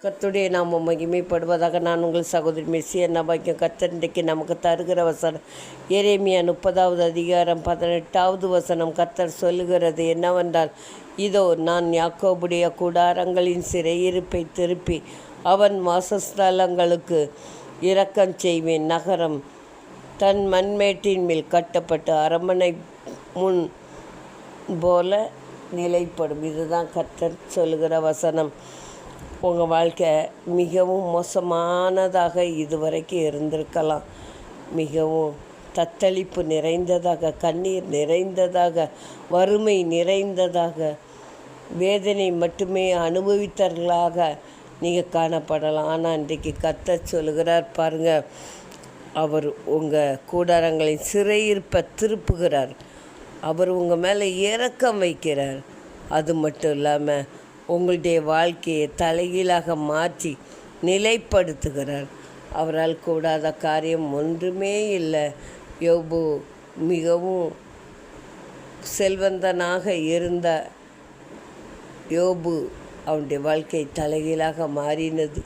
கர்த்தருடைய நாமம் மகிமைப்படுவதாக. நான் உங்கள் சகோதரி மெஸ்ஸியா நபாக்கியம். கர்த்தர் இன்றைக்கு நமக்கு தருகிற வசனம் எரேமியா 30வது அதிகாரம் 18வது வசனம். கர்த்தர் சொல்லுகிறது என்னவென்றால், இதோ நான் யாக்கோபுடைய கூடாரங்களின் சிறையிருப்பை திருப்பி அவன் வாசஸ்தலங்களுக்கு இரக்கம் செய்வேன். நகரம் தன் மண்மேட்டின் மேல் கட்டப்பட்டு அரண்மனை முன் போல நிலைப்படும். இதுதான் கர்த்தர் சொல்லுகிற வசனம். உங்கள் வாழ்க்கை மிகவும் மோசமானதாக இதுவரைக்கும் இருந்திருக்கலாம். மிகவும் தத்தளிப்பு நிறைந்ததாக, கண்ணீர் நிறைந்ததாக, வறுமை நிறைந்ததாக, வேதனை மட்டுமே அனுபவித்தவர்களாக நீங்கள் காணப்படலாம். ஆனால் இன்றைக்கு கர்த்தர் சொல்லுகிறார் பாருங்கள், அவர் உங்கள் கூடாரங்களின் சிறையிருப்பை திருப்புகிறார். அவர் உங்கள் மேலே இரக்கம் வைக்கிறார். அது மட்டும் இல்லாமல் உங்களுடைய வாழ்க்கையை தலைகீழாக மாற்றி நிலைப்படுத்துகிறார். அவரால் கூடாத காரியம் ஒன்றுமே இல்லை. யோபு மிகவும் செல்வந்தனாக இருந்த யோபு அவனுடைய வாழ்க்கை தலைகீழாக மாறினது.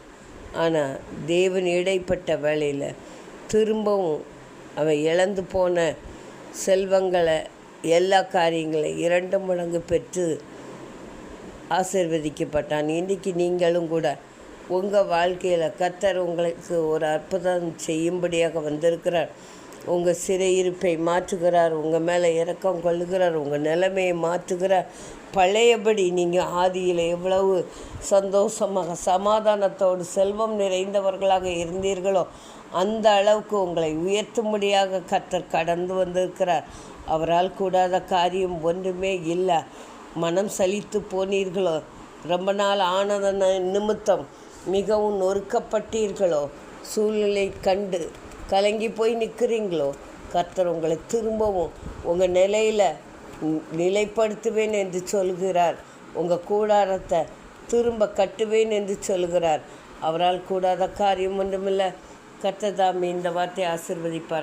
ஆனால் தேவன் இடைப்பட்ட வேளையில் திரும்பவும் அவன் இழந்து போன செல்வங்களை, எல்லா காரியங்களையும் 2 மடங்கு பெற்று ஆசீர்வதிக்கப்பட்டான். இன்றைக்கி நீங்களும் கூட உங்கள் வாழ்க்கையில் கர்த்தர் உங்களுக்கு ஒரு அற்புதம் செய்யும்படியாக வந்திருக்கிறார். உங்கள் சிறையிருப்பை மாற்றுகிறார். உங்கள் மேலே இரக்கம் கொள்ளுகிறார். உங்கள் நிலைமையை மாற்றுகிறார். பழையபடி நீங்கள் ஆதியில் எவ்வளவு சந்தோஷமாக சமாதானத்தோடு செல்வம் நிறைந்தவர்களாக இருந்தீர்களோ அந்த அளவுக்கு உங்களை உயர்த்தும்படியாக கர்த்தர் கடந்து வந்திருக்கிறார். அவரால் கூடாத காரியம் ஒன்றுமே இல்லை. மனம் சலித்து போனீர்களோ, ரொம்ப நாள் ஆனதன நிமித்தம் மிகவும் நொறுக்கப்பட்டீர்களோ, சூழ்நிலை கண்டு கலங்கி போய் நிற்கிறீங்களோ, கர்த்தர் உங்களை திரும்பவும் உங்கள் நிலையில் நிலைப்படுத்துவேன் என்று சொல்கிறார். உங்கள் கூடாரத்தை திரும்ப கட்டுவேன் என்று சொல்கிறார். அவரால் கூடாத காரியம் ஒன்றுமில்லை. கர்த்தர் தாமே இந்த வார்த்தையை ஆசீர்வதிப்பார்.